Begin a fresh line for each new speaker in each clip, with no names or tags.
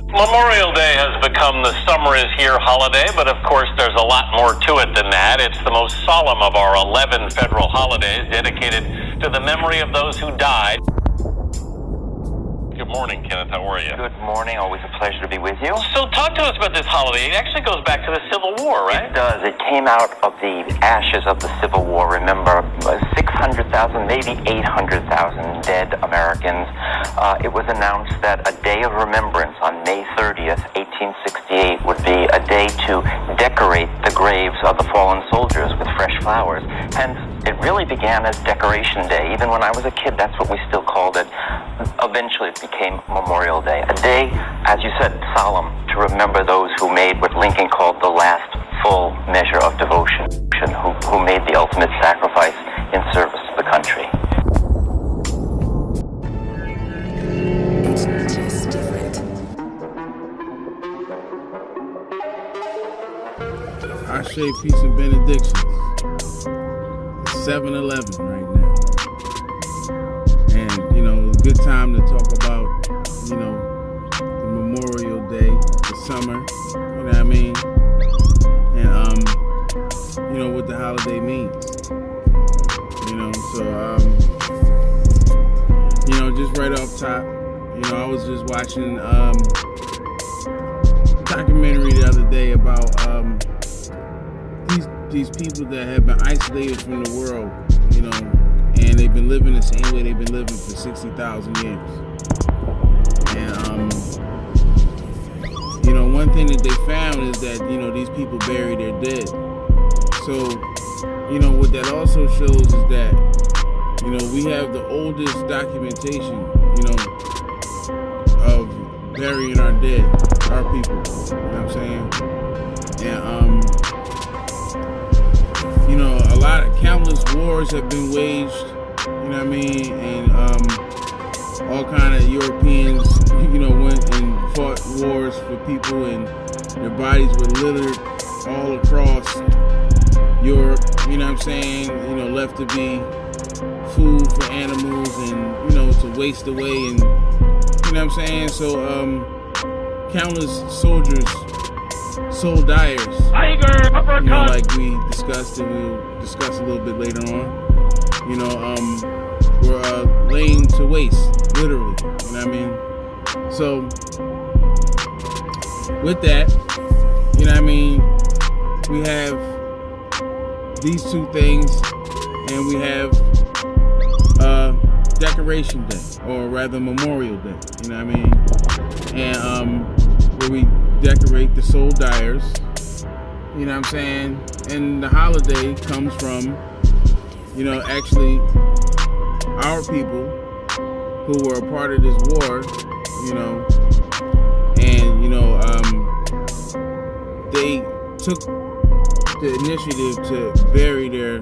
Memorial Day has become the summer is here holiday, but of course there's a lot more to it than that. It's the most solemn of our 11 federal holidays dedicated to the memory of those who died. Good morning, Kenneth. How are you?
Good morning. Always a pleasure to be with you.
So talk to us about this holiday. It actually goes back to the Civil War, right?
It does. It came out of the ashes of the Civil War. Remember, 600,000, maybe 800,000 dead Americans. It was announced that a day of remembrance on May 30th, 1868 would be a day to decorate the graves of the fallen soldiers with fresh flowers. Hence, it really began as Decoration Day. Even when I was a kid, that's what we still called it. Eventually, it became Memorial Day. A day, as you said, solemn, to remember those who made what Lincoln called the last full measure of devotion, who made the ultimate sacrifice in service to the country.
It's just different.
I say peace and benedictions. 7-Eleven right now. And, good time to talk about, the Memorial Day, the summer, you know what I mean? And, what the holiday means. Just right off top, I was just watching a documentary the other day about these people that have been isolated from the world, and they've been living the same way they've been living for 60,000 years. And, one thing that they found is that, these people bury their dead. So, what that also shows is that, we have the oldest documentation, of burying our dead, our people, you know what I'm saying? And, a lot of countless wars have been waged, you know what I mean? And all kind of Europeans, went and fought wars for people, and their bodies were littered all across Europe, you know what I'm saying? Left to be food for animals and, to waste away, and, you know what I'm saying? So, countless soldiers, soldiers, like we discussed, and we'll discuss a little bit later on, were laying to waste, literally, you know what I mean? So, with that, you know what I mean, we have these two things, and we have Decoration Day, or rather Memorial Day, you know what I mean? And where we decorate the soldiers, you know what I'm saying? And the holiday comes from, actually our people who were a part of this war, and, they took the initiative to bury their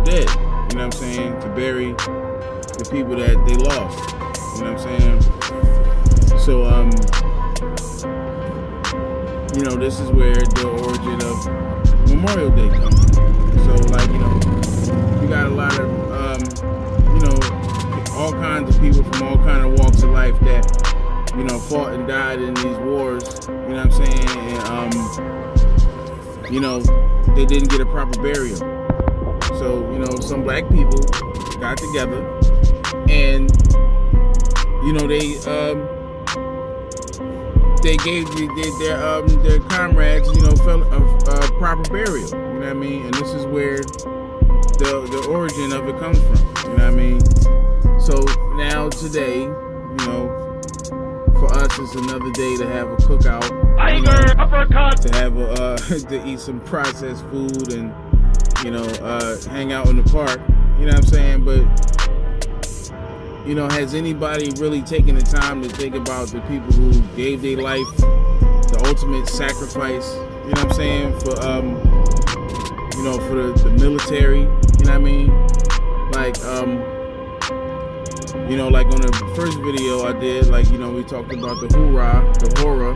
dead, you know what I'm saying? To bury the people that they lost, you know what I'm saying? So, this is where the origin of Memorial Day comes from. So, you got a lot of, all kinds of people from all kinds of walks of life that, fought and died in these wars, you know what I'm saying? And, they didn't get a proper burial. So, some black people got together and, they gave their comrades, a proper burial, you know what I mean? And this is where the origin of it comes from, you know what I mean? So now today, for us it's another day to have a cookout, to have to eat some processed food and, hang out in the park, you know what I'm saying? But, has anybody really taken the time to think about the people who gave their life, the ultimate sacrifice, you know what I'm saying, for, for the military, you know what I mean? Like, like on the first video I did, we talked about the horror,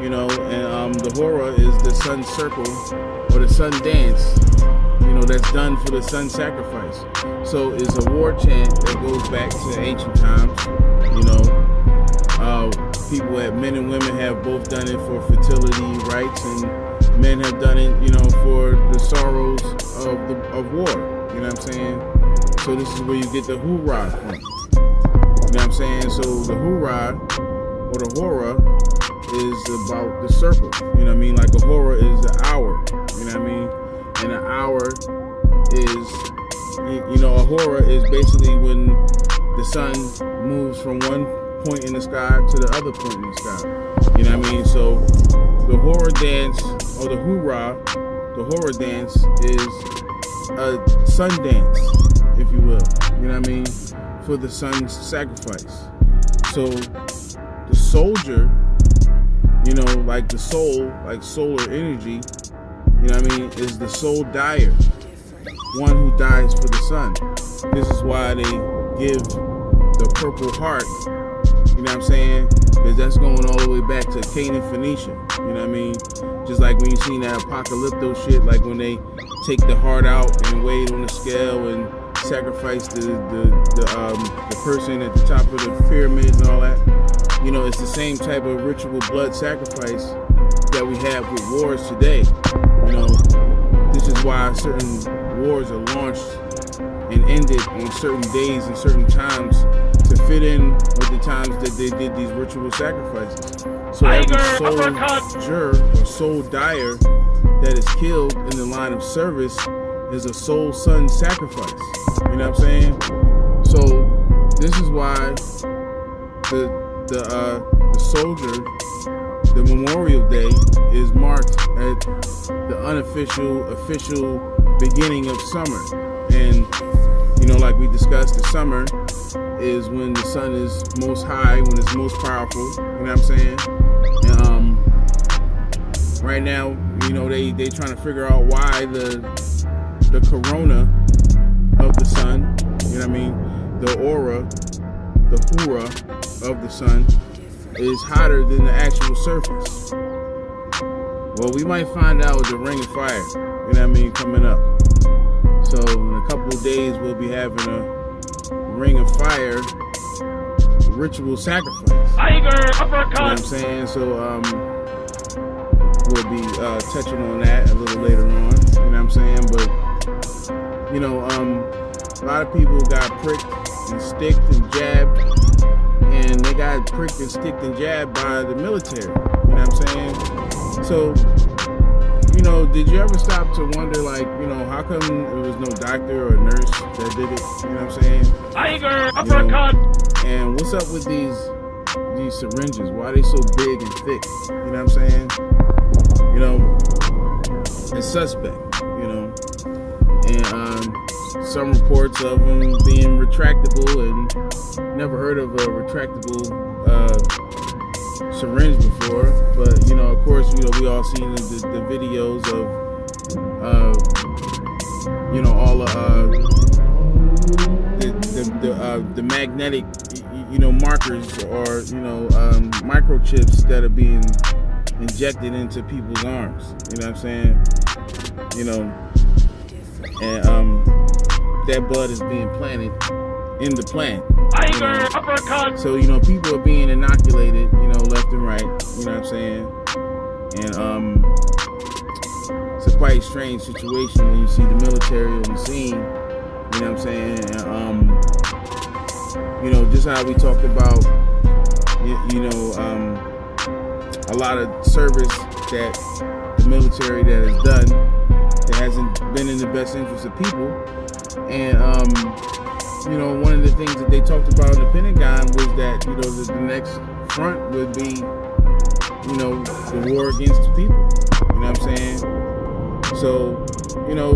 and the horror is the sun circle, or the sun dance, that's done for the sun sacrifice. So it's a war chant that goes back to ancient times, men and women have both done it for fertility rights, and men have done it, for the sorrows of war. You know what I'm saying? So this is where you get the hoorah from. You know what I'm saying? So the hoorah or the horror is about the circle. You know what I mean? Like a horror is the hour. You know what I mean? And an hour is, a horror is basically when the sun moves from one point in the sky to the other point in the sky. You know what I mean? So the horror dance or the hoorah, the horror dance is a sun dance, if you will. You know what I mean? For the sun's sacrifice. So the soldier, like the soul, like solar energy, you know what I mean, is the soul dyer, one who dies for the sun. This is why they give the Purple Heart, you know what I'm saying, because that's going all the way back to Canaan, Phoenicia, you know what I mean, just like when you seen that apocalypto shit, like when they take the heart out and weigh it on the scale and sacrifice the person at the top of the pyramid and all that. It's the same type of ritual blood sacrifice that we have with wars today. This is why certain wars are launched and ended on certain days and certain times to fit in with the times that they did these ritual sacrifices. So every soldier or soul dyer that is killed in the line of service is a soul son sacrifice. You know what I'm saying? So this is why the soldier, the Memorial Day, is marked at the official beginning of summer. And like we discussed, the summer is when the sun is most high, when it's most powerful. You know what I'm saying? And right now, they trying to figure out why the corona of the sun, you know what I mean, the aura, the hura of the sun is hotter than the actual surface. Well, we might find out with the ring of fire, you know what I mean, coming up. So in a couple of days, we'll be having a ring of fire ritual sacrifice.
Tiger uppercut.
You know what I'm saying? So we'll be touching on that a little later on. You know what I'm saying? But a lot of people got pricked and sticked and jabbed, and they got pricked and sticked and jabbed by the military. You know what I'm saying? So, did you ever stop to wonder, like, how come there was no doctor or nurse that did it? You know what I'm saying?
Tiger uppercut.
And what's up with these syringes? Why are they so big and thick? You know what I'm saying? It's suspect. And some reports of them being retractable, and never heard of a retractable syringe before. But of course, we all seen the videos of all the magnetic markers or microchips that are being injected into people's arms. You know what I'm saying? And that blood is being planted in the plant.
Tiger uppercut.
So people are being inoculated, left and right. You know what I'm saying? And it's a quite strange situation when you see the military on the scene. You know what I'm saying? And, just how we talked about, a lot of service that the military that has done that hasn't been in the best interest of people. And, one of the things that they talked about in the Pentagon was that, the next front would be, the war against the people. You know what I'm saying? So,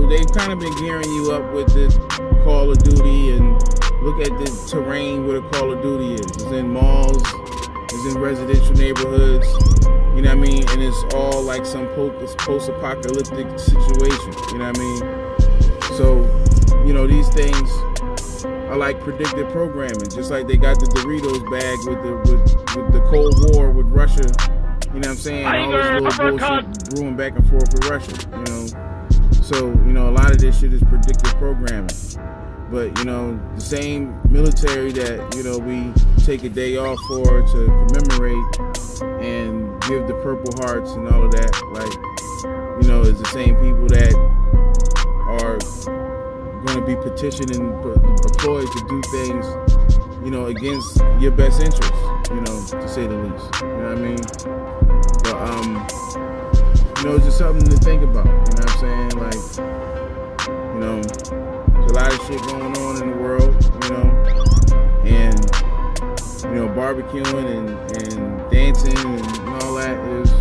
they've kind of been gearing you up with this Call of Duty, and look at the terrain where the Call of Duty is. It's in malls, it's in residential neighborhoods, you know what I mean? And it's all like some post-apocalyptic situation, you know what I mean? So, these things are like predictive programming, just like they got the Doritos bag with the Cold War with Russia, you know what I'm saying? All this little bullshit brewing back and forth with Russia, So, a lot of this shit is predictive programming. But, you know, the same military that, you know, we take a day off for to commemorate and give the Purple Hearts and all of that, like, you know, is the same people that are going to be petitioning, employed to do things, you know, against your best interests, you know, to say the least. You know what I mean? But, you know, it's just something to think about. You know what I'm saying? Like, you know, there's a lot of shit going on in the world, you know, and, you know, barbecuing and dancing and all that is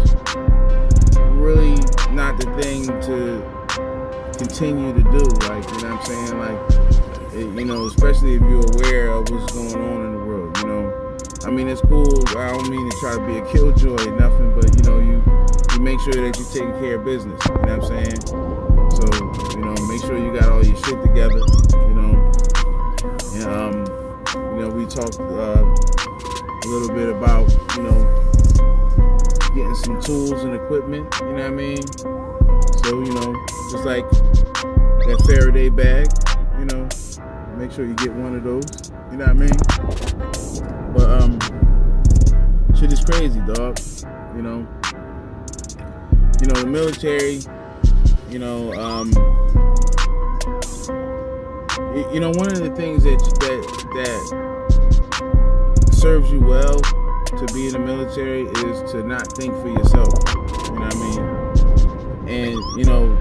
really not the thing to continue to do. Like, you know what I'm saying? Like, you know, especially if you're aware of what's going on in the world, you know. I mean, it's cool. I don't mean to try to be a killjoy or nothing, but, you know, you make sure that you're taking care of business, you know what I'm saying? So, you know, make sure you got all your shit together, you know. And, you know, we talked a little bit about, you know, getting some tools and equipment, you know what I mean? So, you know, just like that Faraday bag, you know, make sure you get one of those, you know what I mean? But, shit is crazy, dog, you know. You know, the military, you know, you know, one of the things that serves you well to be in the military is to not think for yourself, you know what I mean? And, you know,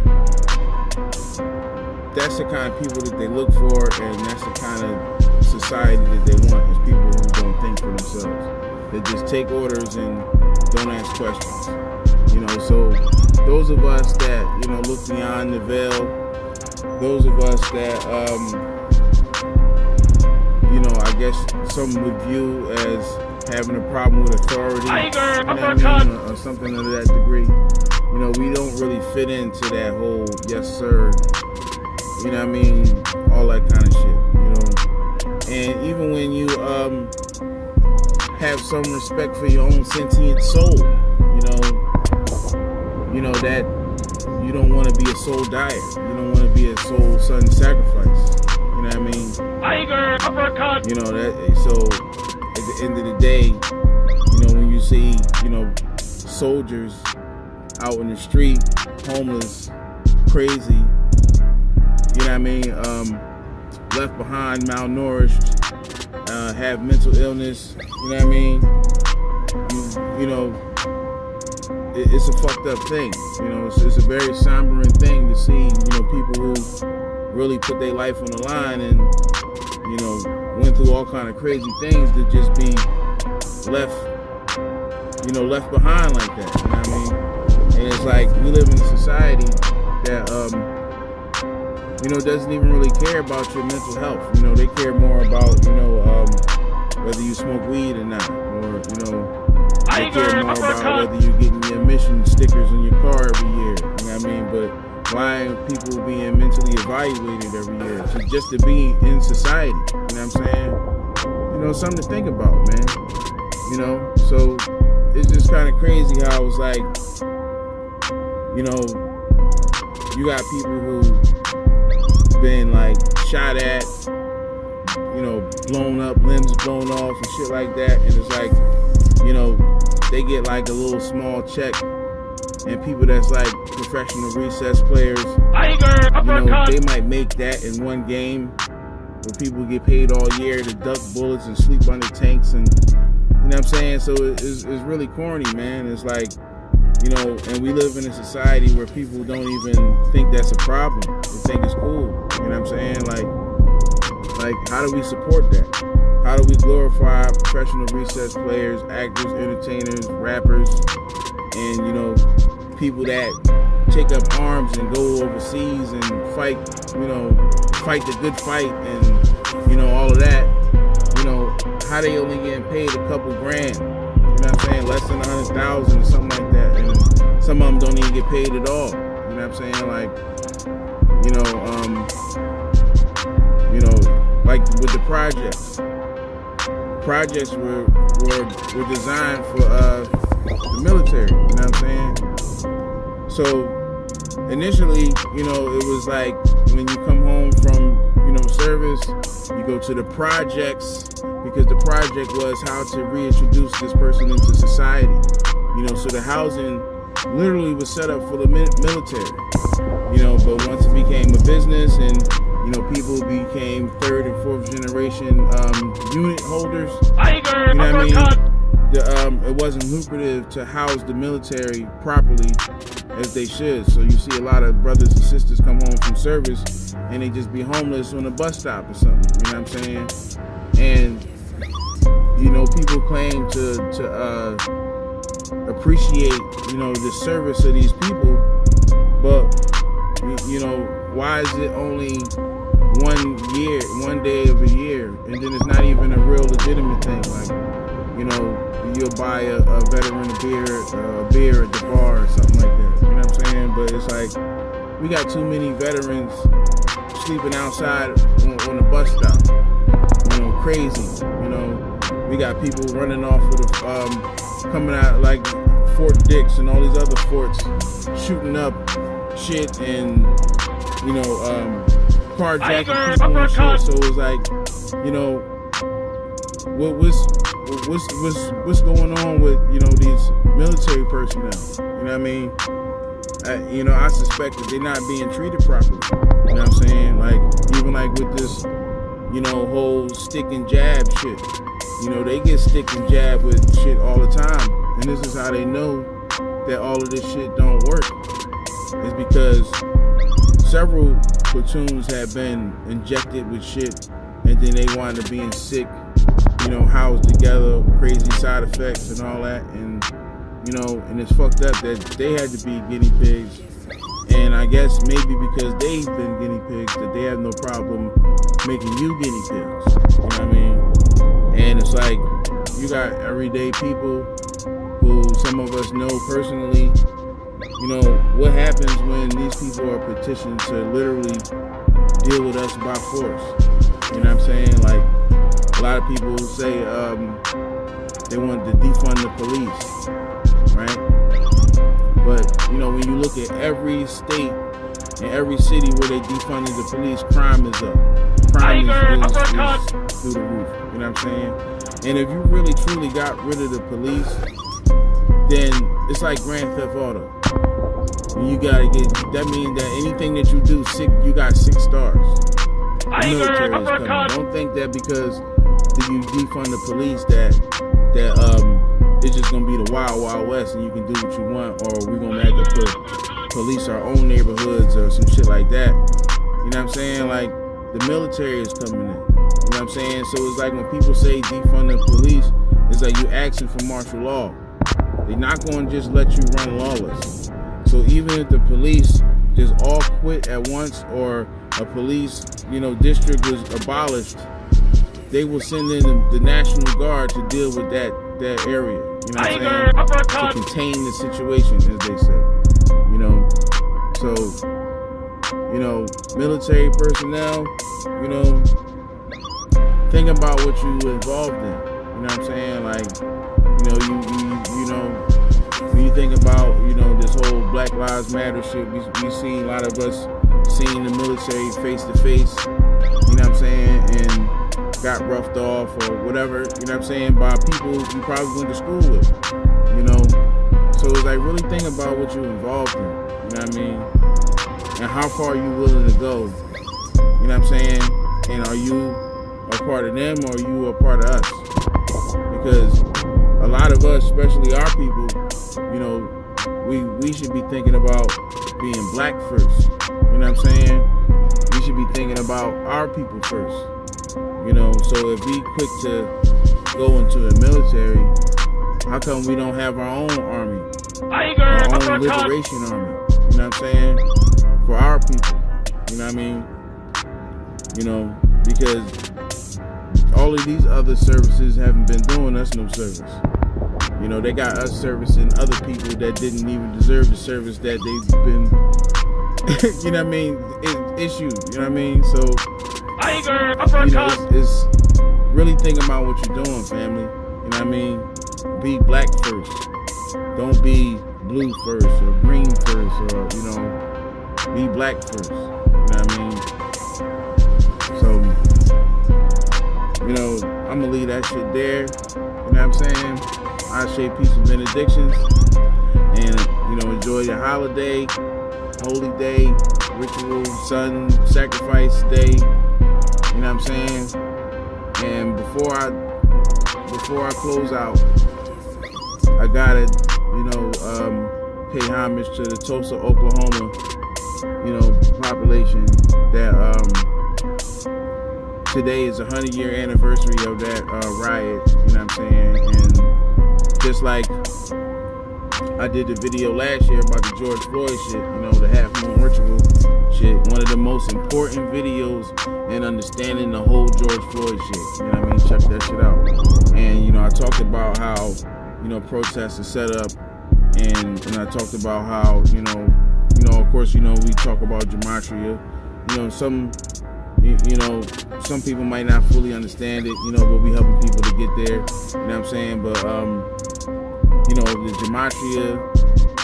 that's the kind of people that they look for, and that's the kind of society that they want, is people who don't think for themselves. They just take orders and don't ask questions. You know, so those of us that, you know, look beyond the veil, those of us that, you know, I guess some would view as having a problem with authority, you know what I mean, or something of that degree. You know, we don't really fit into that whole yes sir, you know what I mean, all that kind of shit, you know. And even when you have some respect for your own sentient soul, you know that you don't want to be a soul dyer, you don't want to be a soul sudden sacrifice, you know what I mean? Tiger uppercut. You know that. So at the end of the day, you know, when you see, you know, soldiers out in the street, homeless, crazy, you know what I mean, left behind, malnourished, have mental illness, you know what I mean, you know, it's a fucked up thing, you know, it's a very sombering thing to see, you know, people who really put their life on the line and, you know, went through all kind of crazy things to just be left, you know, left behind like that, you know what I mean? And it's like, we live in a society that, you know, doesn't even really care about your mental health. You know, they care more about, you know, whether you smoke weed or not, or, you know, they care more about whether you're getting your emission stickers on your car every year, you know what I mean? But why are people being mentally evaluated every year? Just to be in society, you know what I'm saying? You know, something to think about, man. You know, so it's just kind of crazy how it's like, you know, you got people who been like shot at, you know, blown up, limbs blown off and shit like that, and it's like, you know, they get like a little small check, and people that's like professional recess players, you know, they might make that in one game, where people get paid all year to duck bullets and sleep under tanks, and you know what I'm saying? So it's really corny, man. It's like, you know, and we live in a society where people don't even think that's a problem. They think it's cool. You know what I'm saying? Like, how do we support that? How do we glorify professional recess players, actors, entertainers, rappers, and, you know, people that take up arms and go overseas and fight, you know, fight the good fight and, you know, all of that. You know, how they only getting paid a couple grand. You know what I'm saying? Less than 100,000 or something like that. And some of them don't even get paid at all. You know what I'm saying? Like, you know, like with the projects. Projects were designed for the military. You know what I'm saying? So initially, you know, it was like when you come home from, service, you go to the projects, because the project was how to reintroduce this person into society. So the housing literally was set up for the military. But once it became a business and, people became third and fourth generation unit holders, it wasn't lucrative to house the military properly as they should. So you see a lot of brothers and sisters come home from service and they just be homeless on a bus stop or something. You know what I'm saying? And people claim to appreciate the service of these people, but why is it only 1 day of a year, and then it's not even a real legitimate thing? Like, you'll buy a veteran a beer at the bar or something like that. You know what I'm saying? But it's like, we got too many veterans sleeping outside on the bus stop. Crazy. We got people running off with coming out like Fort Dix and all these other forts, shooting up shit and carjacking people and shit. So it's like, what's going on with these military personnel? You know what I mean? I suspect that they're not being treated properly. You know what I'm saying? Like, even like with this whole stick and jab shit. They get stick and jab with shit all the time. And this is how they know that all of this shit don't work. It's because several platoons have been injected with shit and then they wind up being sick, housed together, crazy side effects and all that. And, and it's fucked up that they had to be guinea pigs. And I guess maybe because they've been guinea pigs that they have no problem making you guinea pigs. You know what I mean? And it's like, you got everyday people who some of us know personally. What happens when these people are petitioned to literally deal with us by force? You know what I'm saying? Like, a lot of people say they want to defund the police, right? But, when you look at every state and every city where they defunded the police, crime is up. Crime is through the roof. You know what I'm saying? And if you really truly got rid of the police, then it's like Grand Theft Auto. You gotta that means that anything that you do, you got 6 stars. The military is coming. Don't think that because you defund the police that it's just gonna be the wild, wild west and you can do what you want, or we're gonna have to police our own neighborhoods or some shit like that. You know what I'm saying? Like, the military is coming in. You know what I'm saying? So it's like when people say defund the police, it's like you asking for martial law. They're not going to just let you run lawless. So even if the police just all quit at once, or a police, district was abolished, they will send in the National Guard to deal with that area. You know what I'm saying? To contain the situation, as they say. So, military personnel, think about what you involved in. You know what I'm saying? Like, when you think about, this whole Black Lives Matter shit, we seen a lot of us seeing the military face to face, you know what I'm saying, and got roughed off or whatever, you know what I'm saying, by people you probably went to school with, So it's like, really think about what you're involved in, you know what I mean? And how far are you willing to go, you know what I'm saying? And are you a part of them, or are you a part of us? Because a lot of us, especially our people, we should be thinking about being black first. You know what I'm saying? We should be thinking about our people first. So if we quick to go into the military, how come we don't have our own army? Our own liberation army. You know what I'm saying? For our people. You know what I mean? Because all of these other services haven't been doing us no service. They got us servicing other people that didn't even deserve the service that they've been, you know what I mean, issued. You know what I mean? So, it's really think about what you're doing, family. You know what I mean? Be black first. Don't be blue first or green first, or, be black first. You know know what I mean? So, you know, I'm gonna leave that shit there. You know what I'm saying? I say peace and benedictions, and you know, enjoy your holiday, holy day, ritual, sun sacrifice day. You know what I'm saying? And before I close out, I gotta, you know, pay homage to the Tulsa, Oklahoma, you know, population that today is a 100-year anniversary of that riot. You know what I'm saying? And just like I did the video last year about the George Floyd shit, you know, the half moon ritual shit, one of the most important videos in understanding the whole George Floyd shit. You know what I mean? Check that shit out. And, you know, I talked about how, you know, protests are set up, and I talked about how, you know, of course, you know, we talk about gematria. You know, some people might not fully understand it, you know, but we helping people to get there. You know what I'm saying? But, you know, the gematria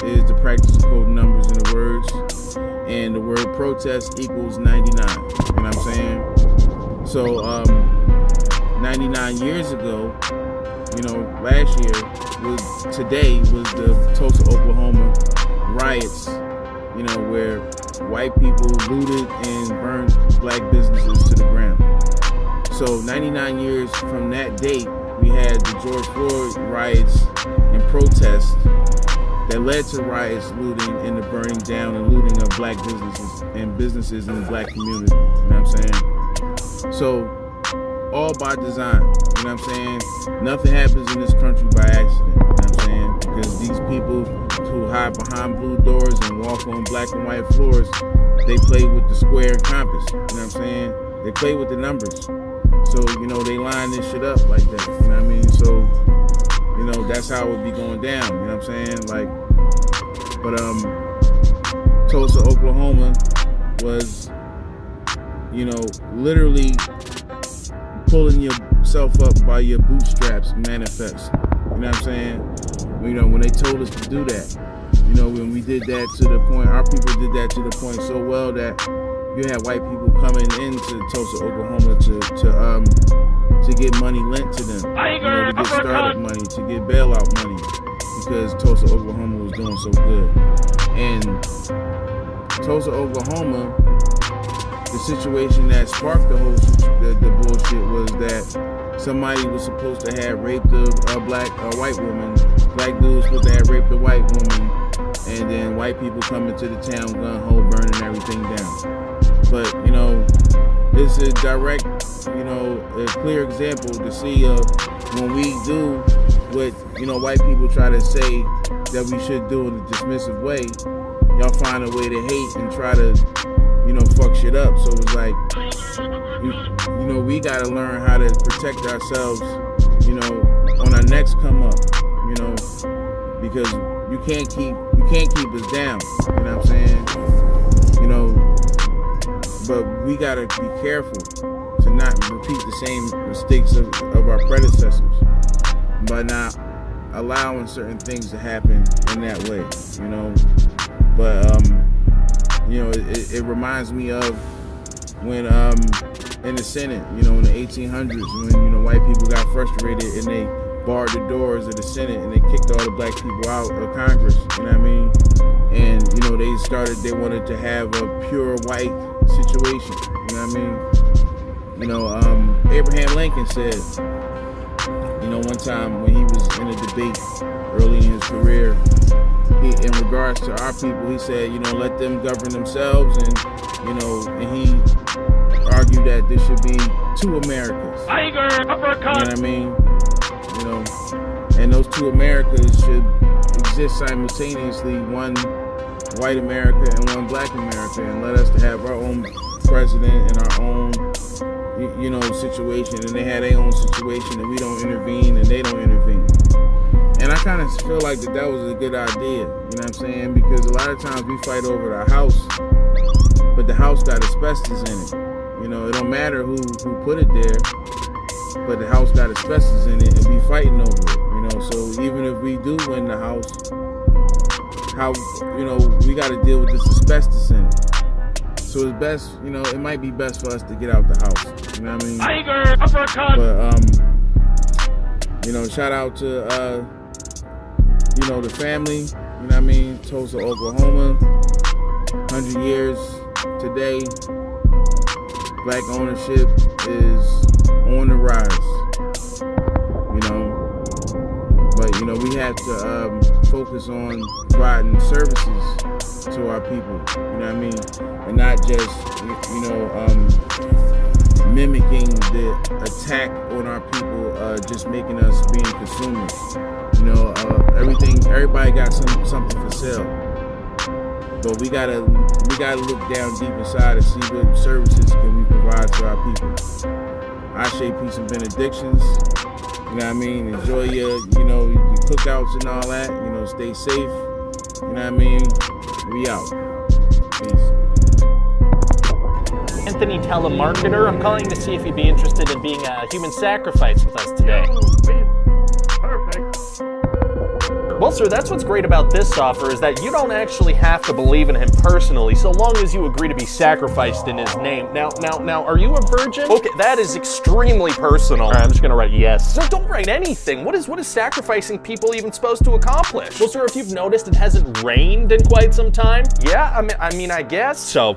is the practice of coding numbers in the words, and the word protest equals 99. You know what I'm saying? So, 99 years ago, you know, today was the Tulsa, Oklahoma riots, you know, where white people looted and burned black businesses to the ground. So 99 years from that date, we had the George Floyd riots and protests that led to riots, looting, and the burning down and looting of black businesses in the black community. You know what I'm saying? So, all by design. You know what I'm saying? Nothing happens in this country by accident. You know what I'm saying? Because these people who hide behind blue doors and walk on black and white floors, they play with the square and compass. You know what I'm saying? They play with the numbers. So, you know, they line this shit up like that. You know what I mean? So, you know, that's how it be going down. You know what I'm saying? Like, but Tulsa, Oklahoma was, you know, literally pulling yourself up by your bootstraps manifest. You know what I'm saying? You know, when they told us to do that, you know, when we did that to the point, our people did that to the point so well that you had white people coming into Tulsa, Oklahoma to get money lent to them, you know, to get startup money, to get bailout money, because Tulsa, Oklahoma was doing so good. And Tulsa, Oklahoma, the situation that sparked the whole the bullshit was that somebody was supposed to have raped a white woman. Black dudes supposed to have raped a white woman, and then white people come into the town, gun ho, burning everything down. But you know, this is direct, you know, a clear example to see when we do what, you know, white people try to say that we should do in a dismissive way, y'all find a way to hate and try to, you know, fuck shit up. So it's like, you know, we gotta learn how to protect ourselves, you know, on our next come up, you know, because you can't keep us down. You know what I'm saying? You know, but we gotta be careful to not repeat the same mistakes of our predecessors by not allowing certain things to happen in that way, you know. But you know, it reminds me of when in the Senate, you know, in the 1800s, when, you know, white people got frustrated and they barred the doors of the Senate and they kicked all the black people out of Congress. You know what I mean? And you know, they wanted to have a pure white situation. You know what I mean? You know, Abraham Lincoln said, you know, one time when he was in a debate early in his career, in regards to our people, he said, you know, let them govern themselves, and you know, and he argued that there should be two Americas.
Tiger uppercut.
You know what I mean? You know, and those two Americas should exist simultaneously, one white America and one black America, and let us to have our own president and our own, you know, situation, and they had their own situation, and we don't intervene and they don't intervene. And I kind of feel like that was a good idea, you know what I'm saying? Because a lot of times we fight over the house, but the house got asbestos in it. You know, it don't matter who put it there, but the house got asbestos in it, and we fighting over it. You know, so even if we do win the house, how, you know, we got to deal with this asbestos in it. So So it's best, you know, it might be best for us to get out the house. You know what I mean?
Tiger uppercut.
But you know, shout out to you know, the family. You know what I mean? Tulsa, Oklahoma. 100 years today. Black ownership is on the rise. You know, but you know, we have to focus on providing services to our people. You know what I mean? And not just, you know, mimicking the attack on our people, just making us being consumers. You know, everybody got something for sale. But we gotta look down deep inside and see what services can we provide to our people. Ashe, peace and benedictions. You know what I mean? Enjoy your cookouts and all that. You know, stay safe. You know what I mean? We out. Peace.
Anthony, telemarketer. I'm calling to see if you'd be interested in being a human sacrifice with us today.
Perfect.
Well, sir, that's what's great about this offer is that you don't actually have to believe in him personally, so long as you agree to be sacrificed in his name. Now, are you a virgin? Okay, that is extremely personal. All right, I'm just gonna write yes. No, don't write anything. What is sacrificing people even supposed to accomplish? Well, sir, if you've noticed, it hasn't rained in quite some time. Yeah, I mean, I guess. So,